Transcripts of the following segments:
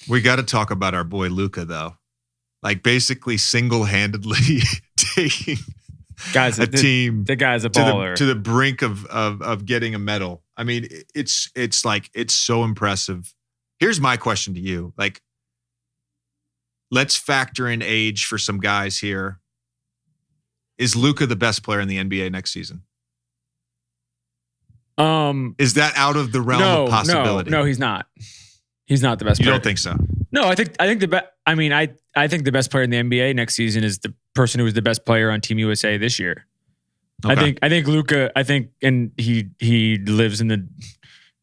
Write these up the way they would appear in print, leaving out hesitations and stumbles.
We got to talk about our boy Luka, though. Like basically single-handedly taking a team. The guy's a baller to the brink of getting a medal. I mean, it's so impressive. Here's my question to you: like, let's factor in age for some guys here. Is Luka the best player in the NBA next season? Is that out of the realm of possibility? No, he's not. He's not the best player. You don't think so? No, I think I think the best player in the NBA next season is the person who was the best player on Team USA this year. Okay. I think Luka, and he lives in the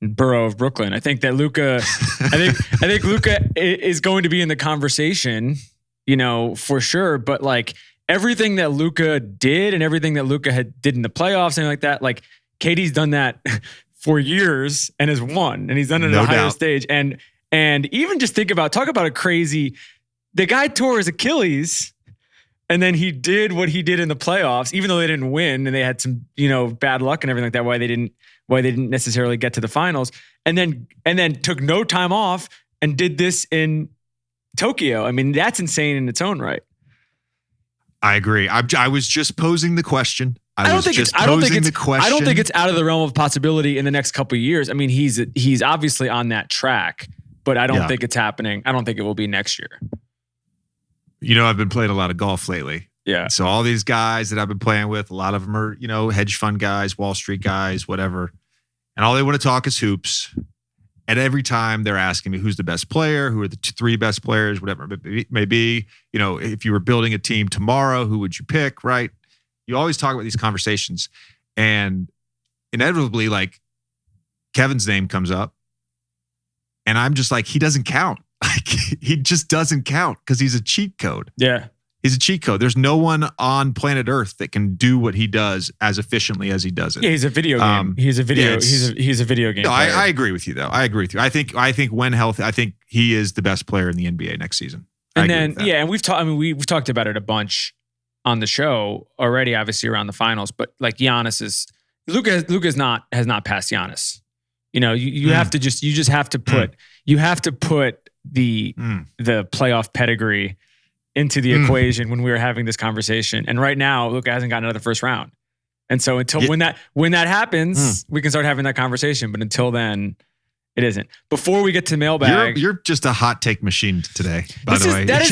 borough of Brooklyn. I think that Luka, I think Luka is going to be in the conversation, for sure. But like everything that Luka did and everything that Luka did in the playoffs and like that, like KD's done that for years and has won, and he's done it at a higher stage. And even just talk about a crazy, the guy tore his Achilles and then he did what he did in the playoffs, even though they didn't win and they had some, bad luck and everything like that, why they didn't necessarily get to the finals, and then took no time off and did this in Tokyo. I mean, that's insane in its own right. I agree. I was just posing the question. I don't think it's out of the realm of possibility in the next couple of years. I mean, he's obviously on that track, but I don't think it's happening. I don't think it will be next year. I've been playing a lot of golf lately. Yeah. So all these guys that I've been playing with, a lot of them are, hedge fund guys, Wall Street guys, whatever. And all they want to talk is hoops. And every time they're asking me who's the best player, who are the three best players, whatever it may be, if you were building a team tomorrow, who would you pick, right? You always talk about these conversations. And inevitably, like, Kevin's name comes up. And I'm just like, he doesn't count. Like, he just doesn't count because he's a cheat code. Yeah. He's a cheat code. There's no one on planet Earth that can do what he does as efficiently as he does it. Yeah, he's a video game. He's a video game. No, I agree with you though. I agree with you. I think when healthy, I think he is the best player in the NBA next season. And we've talked. I mean, we've talked about it a bunch on the show already, obviously around the finals. But like Luka has not passed Giannis. You have to put the playoff pedigree into the equation when we were having this conversation. And right now, Luka hasn't gotten out of the first round. And so when that happens, we can start having that conversation. But until then, it isn't. Before we get to mailbag, you're just a hot take machine today. By the way, this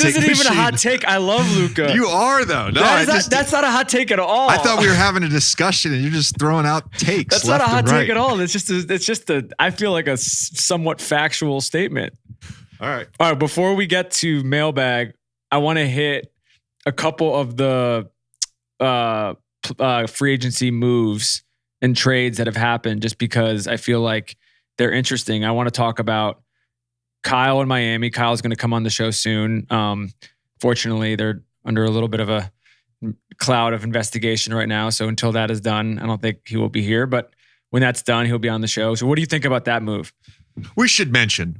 isn't even a hot take. I love Luka. You are though. No, that's not a hot take at all. I thought we were having a discussion, and you're just throwing out takes. That's not a hot take at all. It's just I feel like a somewhat factual statement. All right. Before we get to mailbag, I want to hit a couple of the free agency moves and trades that have happened, just because I feel like they're interesting. I want to talk about Kyle in Miami. Kyle's going to come on the show soon. Fortunately, they're under a little bit of a cloud of investigation right now. So until that is done, I don't think he will be here. But when that's done, he'll be on the show. So what do you think about that move? We should mention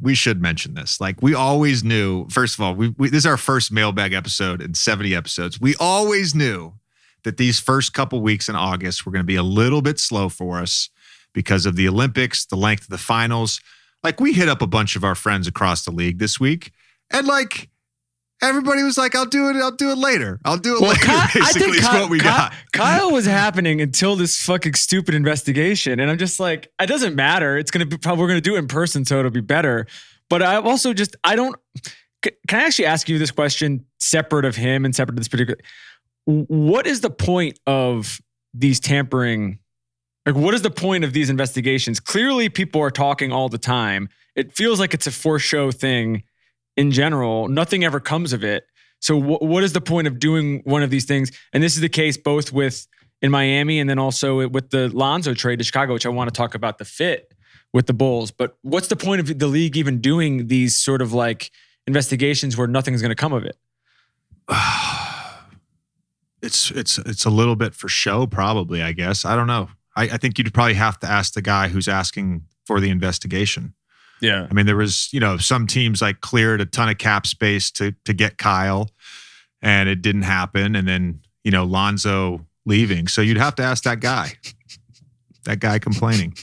this. Like, we always knew, first of all, this is our first mailbag episode in 70 episodes. We always knew that these first couple weeks in August were going to be a little bit slow for us because of the Olympics, the length of the finals. Like, we hit up a bunch of our friends across the league this week, and like, everybody was like, I'll do it later. Basically, is what we got. Kyle was happening until this fucking stupid investigation. And I'm just like, it doesn't matter. It's going to be probably, we're going to do it in person, so it'll be better. But I also can I actually ask you this question separate of him and separate of this particular, what is the point of these tampering? Like, what is the point of these investigations? Clearly people are talking all the time. It feels like it's a for show thing. In general, nothing ever comes of it. So what is the point of doing one of these things? And this is the case both in Miami and then also with the Lonzo trade to Chicago, which I want to talk about the fit with the Bulls. But what's the point of the league even doing these sort of like investigations where nothing's going to come of it? It's a little bit for show, probably, I guess. I don't know. I think you'd probably have to ask the guy who's asking for the investigation. Yeah. I mean, there was, some teams like cleared a ton of cap space to get Kyle, and it didn't happen. And then, Lonzo leaving. So you'd have to ask that guy complaining.